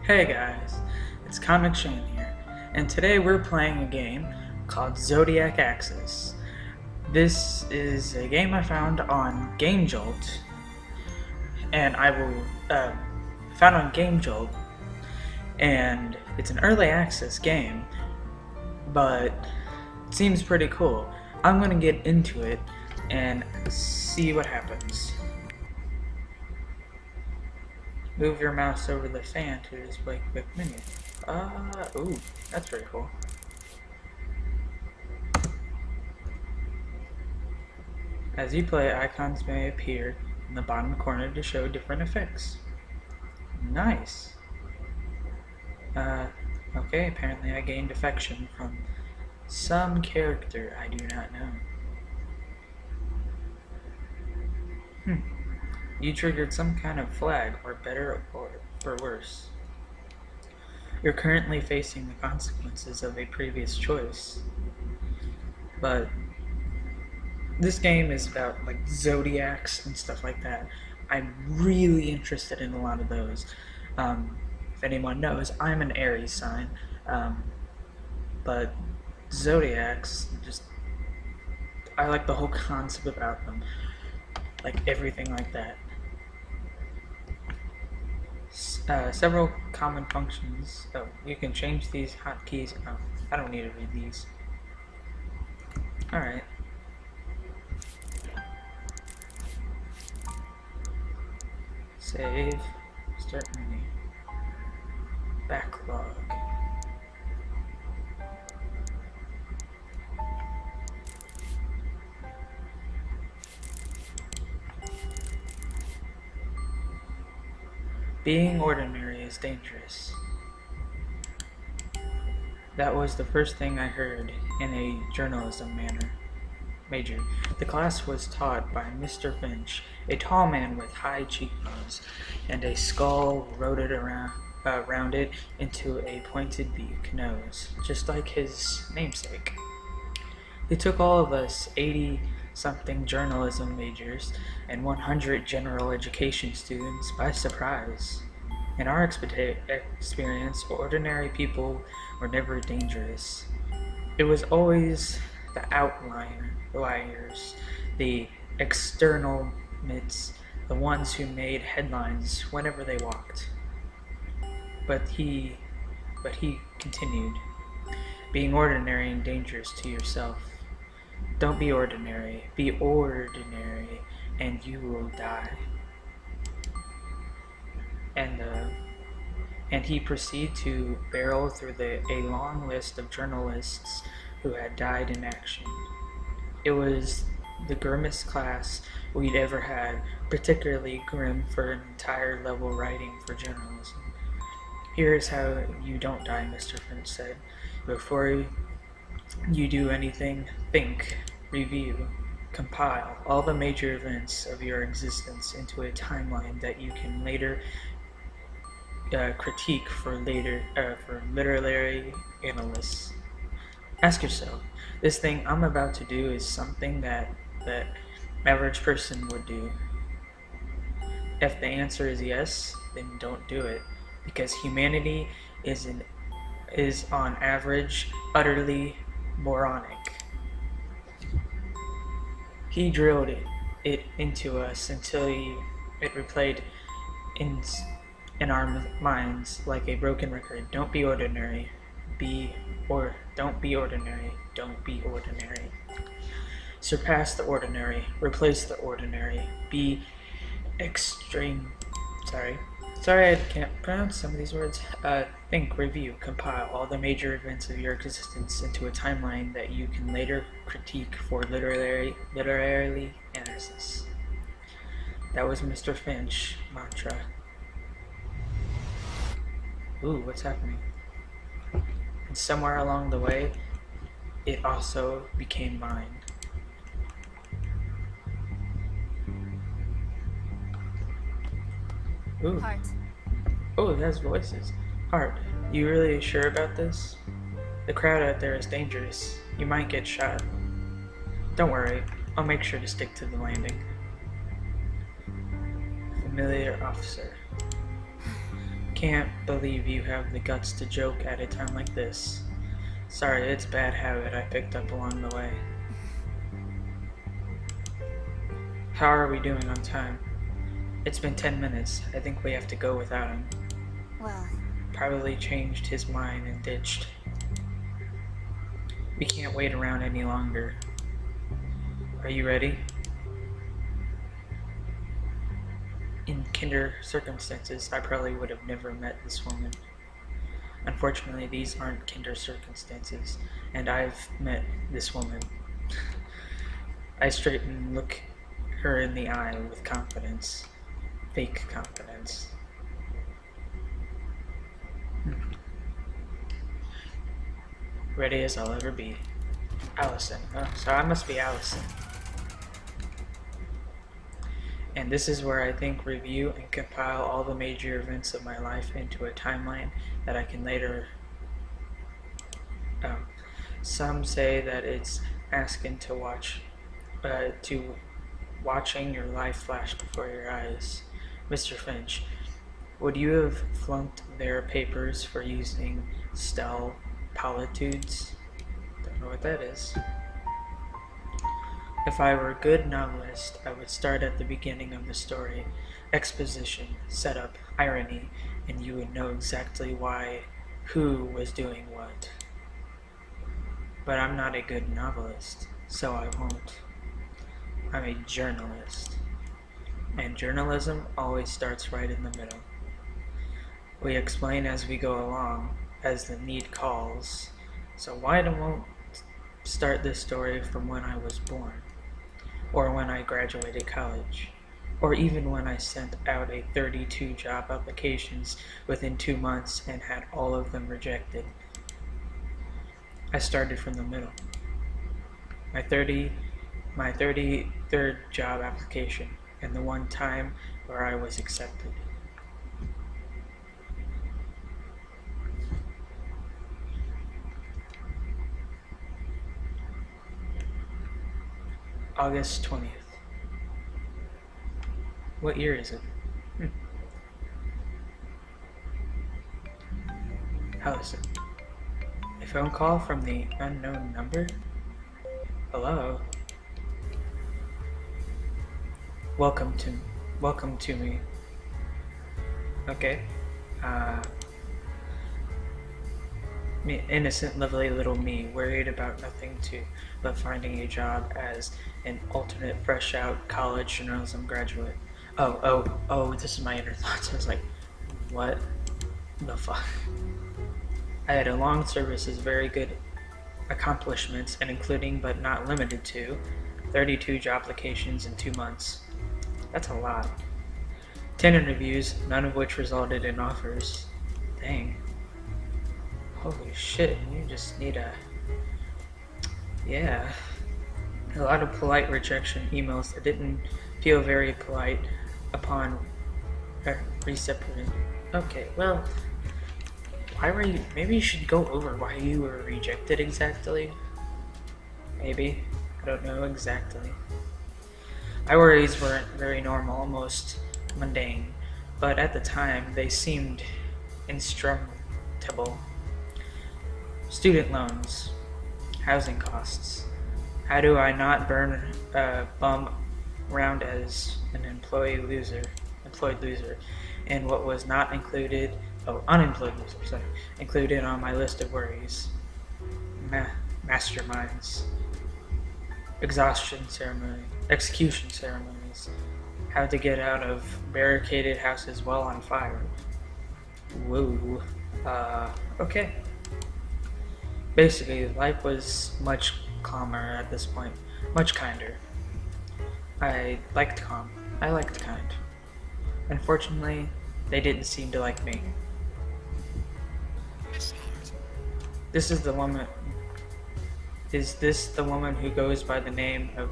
Hey guys, it's Comic Shane here, and today we're playing a game called Zodiac Axis. This is a game I found on Game Jolt, and found on Game Jolt, and it's an early access game, but it seems pretty cool. I'm gonna get into it and see what happens. Move your mouse over the fan to display quick menu. Ooh, that's pretty cool. As you play, icons may appear in the bottom corner to show different effects. Nice. Okay, apparently I gained affection from some character I do not know. You triggered some kind of flag, or better or for worse. You're currently facing the consequences of a previous choice. But this game is about like zodiacs and stuff like that. I'm really interested in a lot of those. If anyone knows, I'm an Aries sign. But zodiacs, I like the whole concept about them. Like everything like that. Several common functions. Oh, you can change these hotkeys. Oh, I don't need to read these. Alright. Save. Start menu. Backlog. Being ordinary is dangerous. That was the first thing I heard in a journalism major. The class was taught by Mr. Finch, a tall man with high cheekbones and a skull rotated around it into a pointed beak nose, just like his namesake. He took all of us 80-something journalism majors and 100 general education students by surprise. In our experience, ordinary people were never dangerous. It was always the outliers, the external myths, the ones who made headlines whenever they walked. But he continued, being ordinary and dangerous to yourself. Don't be ordinary, be ordinary, and you will die. And he proceeded to barrel through a long list of journalists who had died in action. It was the grimmest class we'd ever had, particularly grim for an entire level writing for journalism. Here's how you don't die, Mr. Finch said. Before you do anything, think, review, compile all the major events of your existence into a timeline that you can later critique for literary analysts. Ask yourself, this thing I'm about to do is something that average person would do? If the answer is yes, then don't do it, because humanity is on average utterly moronic. He drilled it into us until it replayed in our minds like a broken record. Don't be ordinary. Don't be ordinary. Don't be ordinary. Surpass the ordinary. Replace the ordinary. Be extreme. Sorry, I can't pronounce some of these words. Think, review, compile all the major events of your existence into a timeline that you can later critique for literary analysis. That was Mr. Finch mantra. Ooh, what's happening? And somewhere along the way, it also became mine. Ooh. Heart. Oh, it has voices. Heart, you really sure about this? The crowd out there is dangerous. You might get shot. Don't worry, I'll make sure to stick to the landing. Familiar officer. Can't believe you have the guts to joke at a time like this. Sorry, it's a bad habit I picked up along the way. How are we doing on time? It's been 10 minutes. I think we have to go without him. Well, Probably changed his mind and ditched. We can't wait around any longer. Are you ready? In kinder circumstances, I probably would have never met this woman. Unfortunately, these aren't kinder circumstances, and I've met this woman. I straighten and look her in the eye with confidence. Fake confidence. Ready as I'll ever be. Allison. Oh, so I must be Allison. And this is where I think review and compile all the major events of my life into a timeline that I can later... Some say that it's asking to watching your life flash before your eyes. Mr. Finch, would you have flunked their papers for using Stell Politudes? Don't know what that is. If I were a good novelist, I would start at the beginning of the story. Exposition, setup, irony, and you would know exactly why, who was doing what. But I'm not a good novelist, so I won't. I'm a journalist. And journalism always starts right in the middle. We explain as we go along, as the need calls. So why don't start this story from when I was born? Or when I graduated college? Or even when I sent out 32 job applications within 2 months and had all of them rejected? I started from the middle. My 33rd job application, and the one time where I was accepted. August 20th. What year is it? Allison. A phone call from the unknown number? Hello? Welcome to me. Okay. Me, innocent, lovely little me, worried about nothing but finding a job as an alternate fresh out college journalism graduate. Oh, this is my inner thoughts. I was like, what the fuck? I had a long services, very good accomplishments, and including but not limited to 32 job applications in 2 months. That's a lot. 10 interviews, none of which resulted in offers. Dang. Holy shit, you just need a... Yeah. A lot of polite rejection emails that didn't feel very polite upon recipient. Okay, well, why were you... Maybe you should go over why you were rejected exactly. Maybe. I don't know exactly. My worries weren't very normal, almost mundane, but at the time they seemed insurmountable. Student loans, housing costs. How do I not bum around as an employed loser, and what was not included, unemployed loser, included on my list of worries. Masterminds, execution ceremonies, how to get out of barricaded houses while on fire. Whoa. Okay. Basically, life was much calmer at this point, much kinder. I liked calm. I liked kind. Unfortunately, they didn't seem to like me. This is the woman. Is this the woman who goes by the name of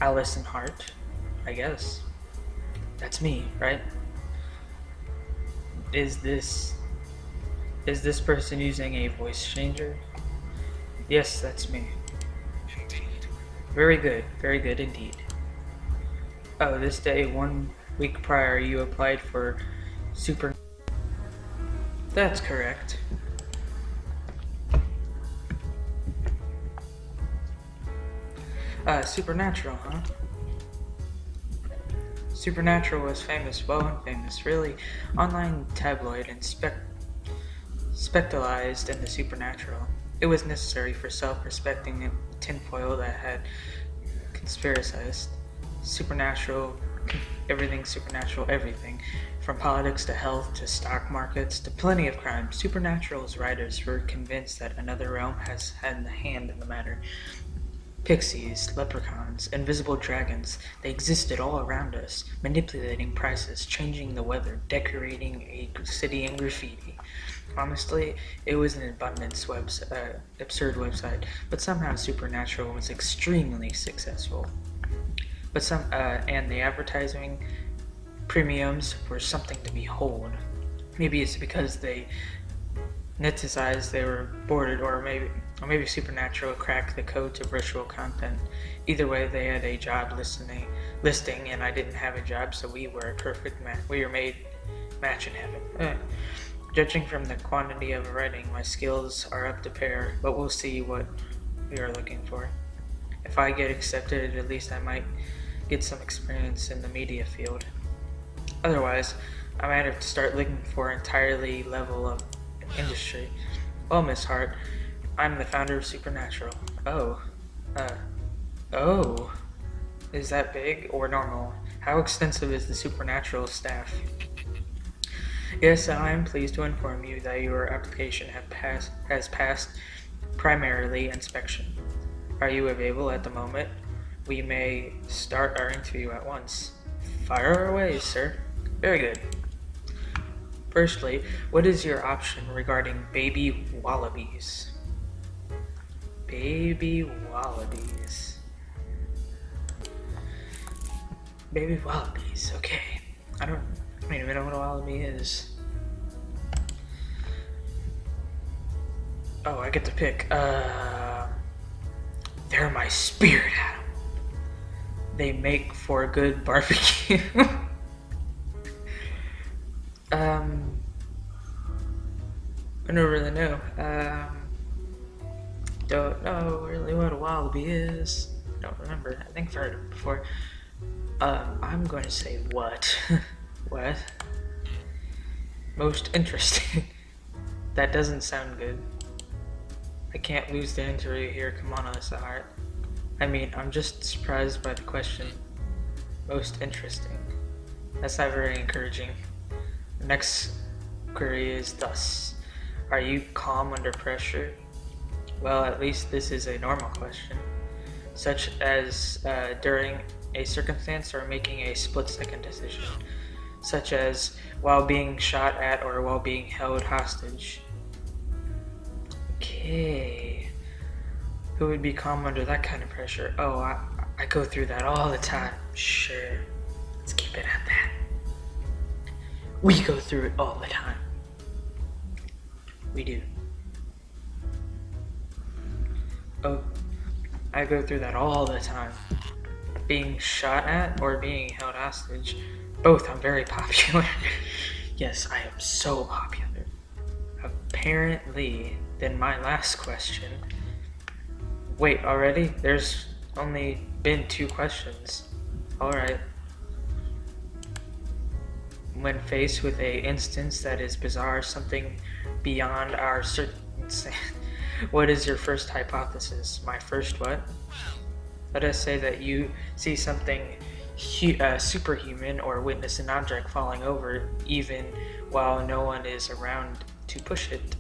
Allison Hart? I guess. That's me, right? Is this person using a voice changer? Yes, that's me. Indeed. Very good indeed. Oh, this day, 1 week prior, you applied for super That's correct. Supernatural, huh? Supernatural was famous, well and famous, really. Online tabloid and spectalized in the supernatural. It was necessary for self-respecting tinfoil that had conspiracized. Supernatural, everything. From politics to health to stock markets to plenty of crime. Supernatural's writers were convinced that another realm has had a hand in the matter. Pixies, leprechauns, invisible dragons, they existed all around us, manipulating prices, changing the weather, decorating a city in graffiti. Honestly, it was an absurd website, but somehow Supernatural was extremely successful. And the advertising premiums were something to behold. Maybe it's because they neticized they were boarded, or maybe Supernatural cracked the code to virtual content. Either way, they had a job listing, and I didn't have a job, so we were a perfect match. We were made match in heaven. Judging from the quantity of writing, my skills are up to par, but we'll see what we are looking for. If I get accepted, at least I might get some experience in the media field. Otherwise, I might have to start looking for an entirely level of industry. Well, Miss Hart, I'm the founder of Supernatural. Oh. Is that big or normal? How extensive is the Supernatural staff? Yes, I am pleased to inform you that your application has passed primarily inspection. Are you available at the moment? We may start our interview at once. Fire away, sir. Very good. Firstly, what is your option regarding baby wallabies? Baby wallabies. Baby wallabies, okay. I don't even know what a wallaby is. Oh, I get to pick. They're my spirit animal. They make for a good barbecue. I don't really know. Don't know really what a wallaby is. Don't remember. I think I've heard it before. I'm going to say what? What? Most interesting. That doesn't sound good. I can't lose the interview here. Come on, Alyssa Hart. I mean, I'm just surprised by the question. Most interesting. That's not very encouraging. The next query is thus. Are you calm under pressure? Well, at least this is a normal question. Such as during a circumstance or making a split-second decision. Such as while being shot at or while being held hostage. Okay. Who would be calm under that kind of pressure? Oh, I go through that all the time. Sure. Let's keep it at that. We go through it all the time. We do. Oh, I go through that all the time. Being shot at or being held hostage. Both, I'm very popular. Yes, I am so popular. Apparently, then my last question. Wait, already? There's only been 2 questions. Alright. When faced with a instance that is bizarre, something beyond our certain, what is your first hypothesis? My first what? Let us say that you see something superhuman or witness an object falling over even while no one is around to push it.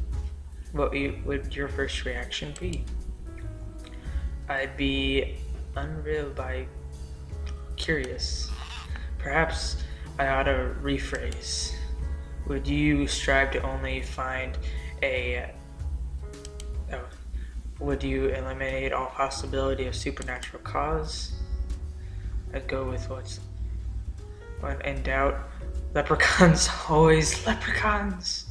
What would your first reaction be? I'd be unreal by curious. Perhaps I ought to rephrase. Would you strive to only find would you eliminate all possibility of supernatural cause? I'd go with when in doubt, leprechauns always leprechauns.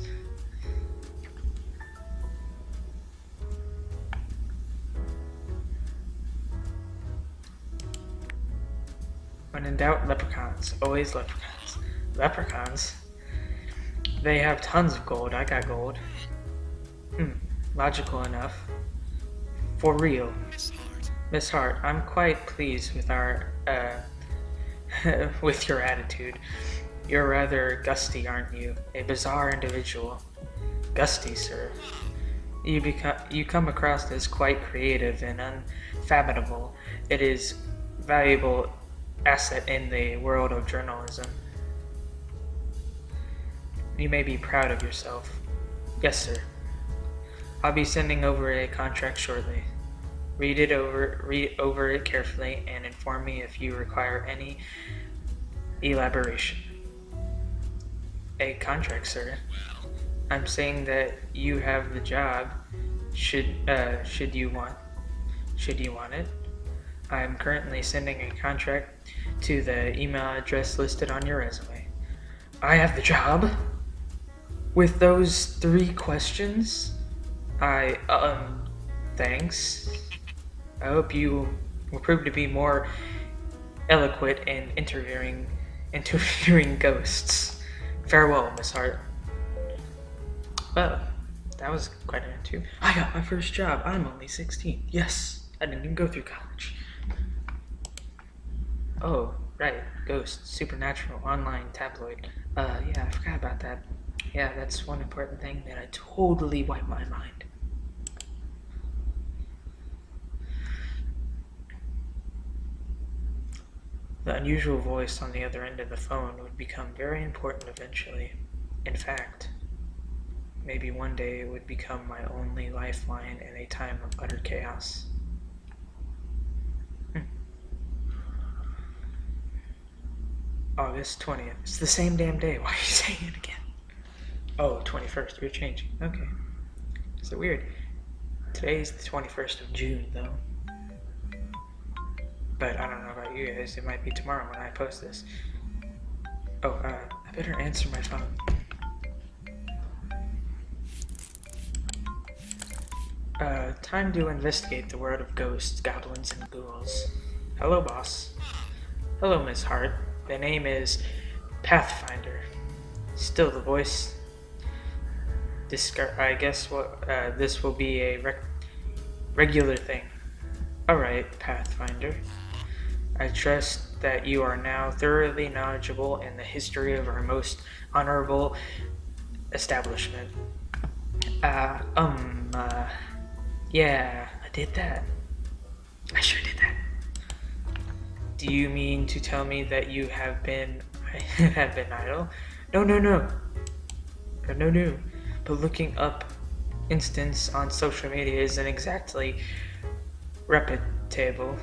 When in doubt, leprechauns always leprechauns. Leprechauns? They have tons of gold. I got gold. Logical enough. For real. Miss Hart, I'm quite pleased with our, with your attitude. You're rather gusty, aren't you? A bizarre individual. Gusty, sir. You come across as quite creative and unfathomable. It is valuable asset in the world of journalism. You may be proud of yourself. Yes, sir. I'll be sending over a contract shortly. Read over it carefully and inform me if you require any elaboration. A contract, sir. I'm saying that you have the job. Should you want it? I'm currently sending a contract to the email address listed on your resume. I have the job? With those 3 questions? Thanks. I hope you will prove to be more eloquent in interviewing ghosts. Farewell, Miss Hart. Well, that was quite an interview. I got my first job. I'm only 16. Yes, I didn't even go through college. Oh, right. Ghosts, supernatural, online tabloid. Yeah, I forgot about that. Yeah, that's one important thing that I totally wiped my mind. The unusual voice on the other end of the phone would become very important eventually. In fact, maybe one day it would become my only lifeline in a time of utter chaos. August 20th. It's the same damn day. Why are you saying it again? Oh, 21st. You're changing. Okay. So weird. Today's the 21st of June, though. But I don't know about you guys. It might be tomorrow when I post this. Oh, I better answer my phone. Time to investigate the world of ghosts, goblins, and ghouls. Hello, boss. Hello, Miss Hart. The name is Pathfinder. Still the voice. I guess this will be a regular thing. Alright, Pathfinder. I trust that you are now thoroughly knowledgeable in the history of our most honorable establishment. Yeah, I did that. I sure did that. Do you mean to tell me that you have been idle? No. But looking up instance on social media isn't exactly reputable.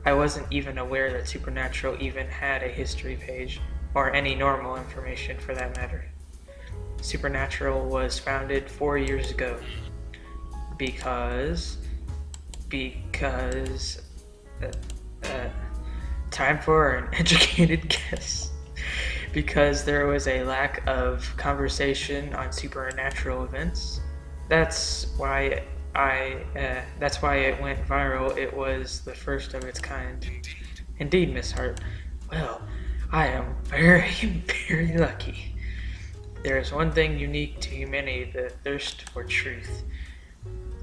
I wasn't even aware that Supernatural even had a history page, or any normal information for that matter. Supernatural was founded 4 years ago. Because time for an educated guess. Because there was a lack of conversation on supernatural events. That's why it went viral. It was the first of its kind. Indeed, Miss Hart. Well, I am very, very lucky. There is one thing unique to humanity: the thirst for truth.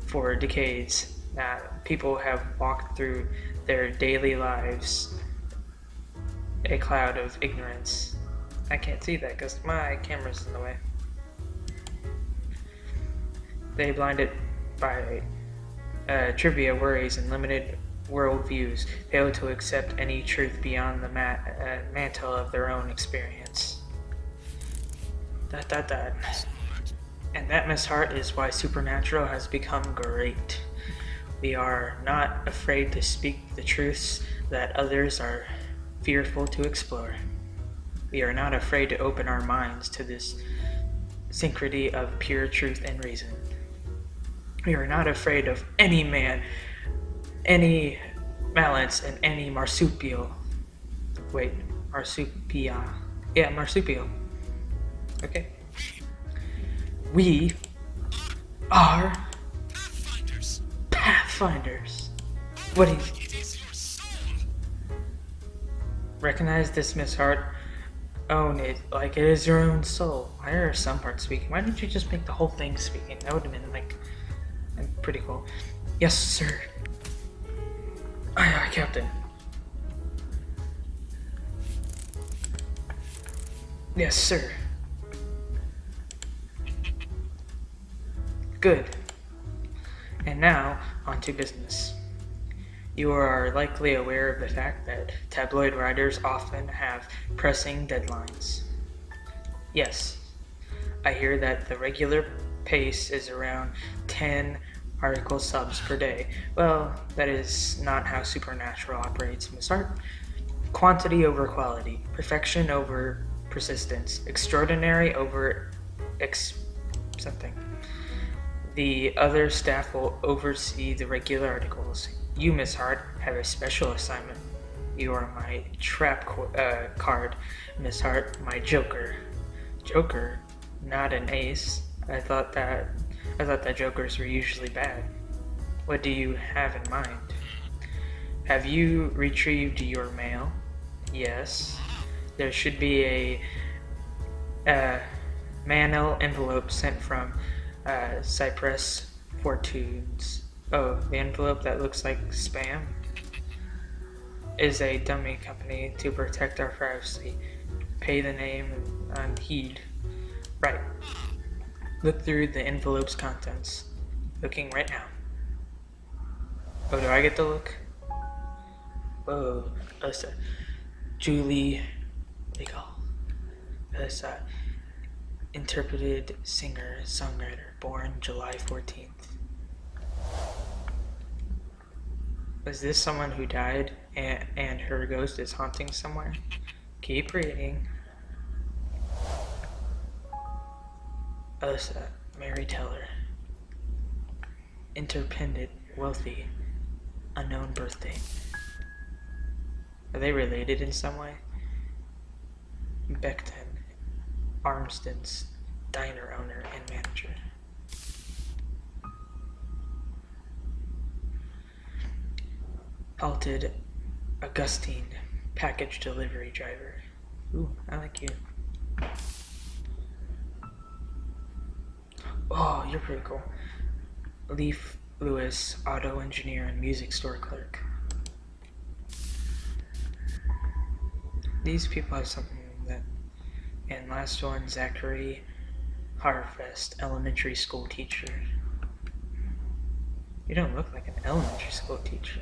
For decades now, people have walked through their daily lives a cloud of ignorance. I can't see that because my camera's in the way. They blinded by trivia worries and limited worldviews, fail to accept any truth beyond the mantle of their own experience. And that, Miss Hart, is why Supernatural has become great. We are not afraid to speak the truths that others are fearful to explore. We are not afraid to open our minds to this synchrony of pure truth and reason. We are not afraid of any man, any malice, and any marsupial. Wait, marsupia. Yeah, marsupial. Okay. We are Pathfinders. What do you recognize this, Miss Hart? own it like it is your own soul. Why are some parts speaking? Why didn't you just make the whole thing speaking? That would have been like pretty cool. Yes, sir. Aye, aye, Captain. Yes, sir. Good. And now, on to business. You are likely aware of the fact that tabloid writers often have pressing deadlines. Yes, I hear that the regular pace is around 10 article subs per day. Well, that is not how Supernatural operates, Miss Hart. Quantity over quality, perfection over persistence, extraordinary over something. The other staff will oversee the regular articles. You, Miss Hart, have a special assignment. You are my trap card, Miss Hart, my joker. Joker? Not an ace. I thought that jokers were usually bad. What do you have in mind? Have you retrieved your mail? Yes. There should be a mail envelope sent from Cypress Fortunes. Oh, the envelope that looks like spam is a dummy company to protect our privacy. Pay the name and heed. Right. Look through the envelope's contents. Looking right now. Oh, do I get to look? Whoa. That's a Julie Legal. That's a interpreted singer, songwriter, born July 14th. Was this someone who died and her ghost is haunting somewhere? Keep reading. Alyssa, Mary Teller. Interdependent, wealthy, unknown birthday. Are they related in some way? Beckton, Armston's diner owner and manager. Halted, Augustine, package delivery driver. Ooh, I like you. Oh, you're pretty cool. Leaf Lewis, auto engineer and music store clerk. These people have something that. And last one, Zachary Harfest, elementary school teacher. You don't look like an elementary school teacher.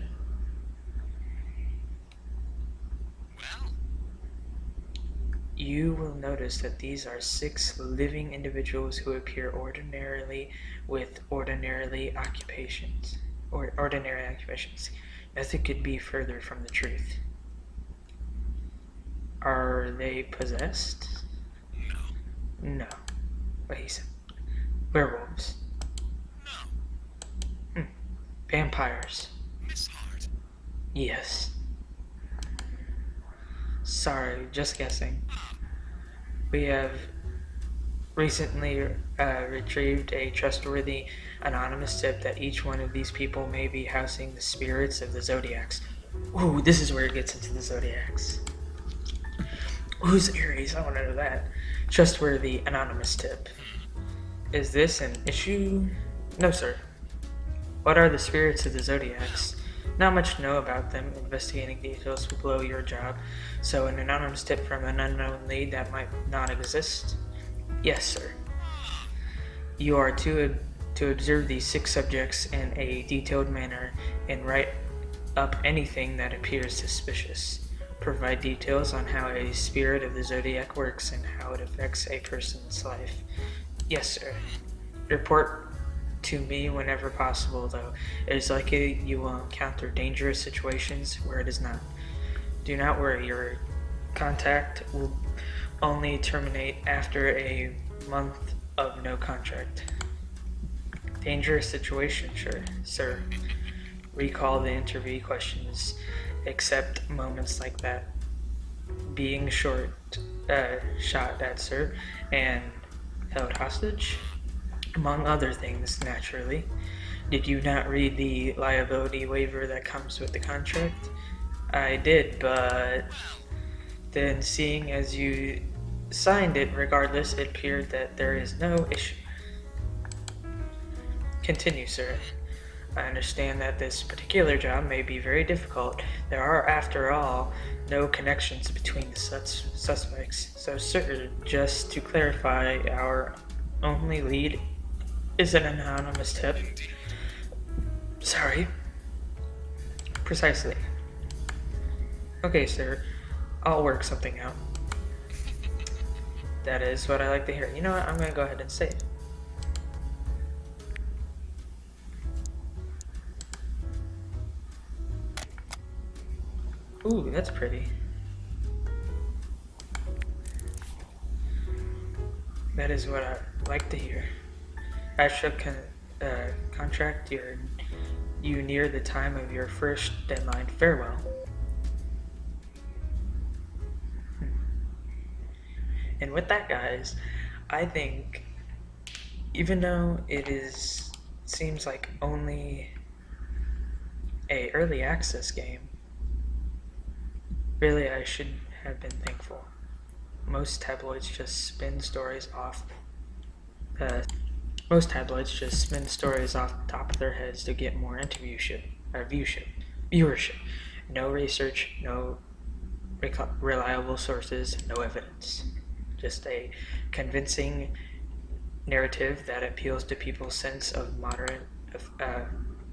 You will notice that these are 6 living individuals who appear ordinarily with ordinary occupations. Nothing could be further from the truth. Are they possessed? No. What he said. Werewolves. No. Vampires. Miss Hart. Yes. Sorry, just guessing. We have recently retrieved a trustworthy anonymous tip that each one of these people may be housing the spirits of the zodiacs. Ooh, this is where it gets into the zodiacs. Who's Aries? I want to know that. Trustworthy anonymous tip. Is this an issue? No, sir. What are the spirits of the zodiacs? Not much to know about them. Investigating details will blow your job. So an anonymous tip from an unknown lead that might not exist? Yes, sir. You are to observe these 6 subjects in a detailed manner and write up anything that appears suspicious. Provide details on how a spirit of the zodiac works and how it affects a person's life. Yes, sir. Report to me whenever possible, though. It is likely you will encounter dangerous situations where it is not. Do not worry, your contact will only terminate after a month of no contract. Dangerous situation, sure, sir. Recall the interview questions, except moments like that. Being shot at, sir, and held hostage? Among other things, naturally. Did you not read the liability waiver that comes with the contract? I did, but then seeing as you signed it. Regardless, it appeared that there is no issue. Continue, sir. I understand that this particular job may be very difficult. There are, after all, no connections between the suspects. So, sir, just to clarify, our only lead is an anonymous tip. Sorry. Precisely. Okay, sir. I'll work something out. That is what I like to hear. You know what? I'm going to go ahead and say it. Ooh, that's pretty. That is what I like to hear. I shall contract you near the time of your first deadline. Farewell. And with that, guys, I think even though seems like only a early access game, really I should have been thankful. Most tabloids just spin stories off the top of their heads to get more viewership. No research, no reliable sources, no evidence. Just a convincing narrative that appeals to people's sense of moderate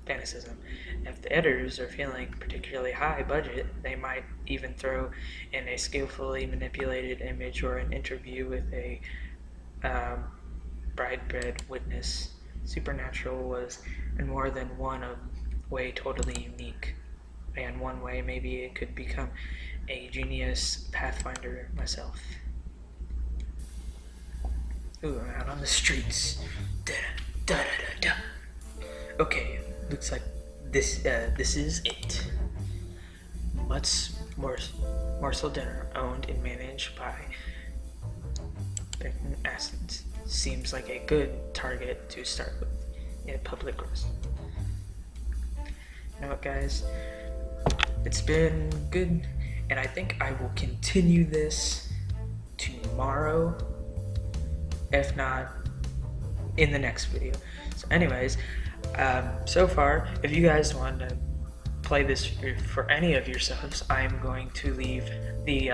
fanaticism. If the editors are feeling particularly high budget, they might even throw in a skillfully manipulated image or an interview with a bride-bred witness. Supernatural was in more than one way totally unique. And one way maybe it could become a genius pathfinder myself. Ooh, I'm out on the streets. Da da da da da. Okay, looks like this is it. Mutt's Morsel Dinner, owned and managed by Benton Assens. Seems like a good target to start with in public roast. You know what, guys? It's been good, and I think I will continue this tomorrow, if not in the next video. So anyways, so far, if you guys want to play this for any of yourselves, I'm going to leave the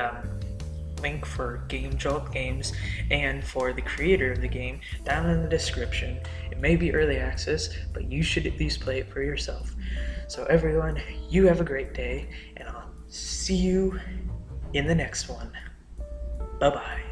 link for Game Jolt Games and for the creator of the game down in the description. It may be early access, but you should at least play it for yourself. So everyone, you have a great day, and I'll see you in the next one. Bye-bye.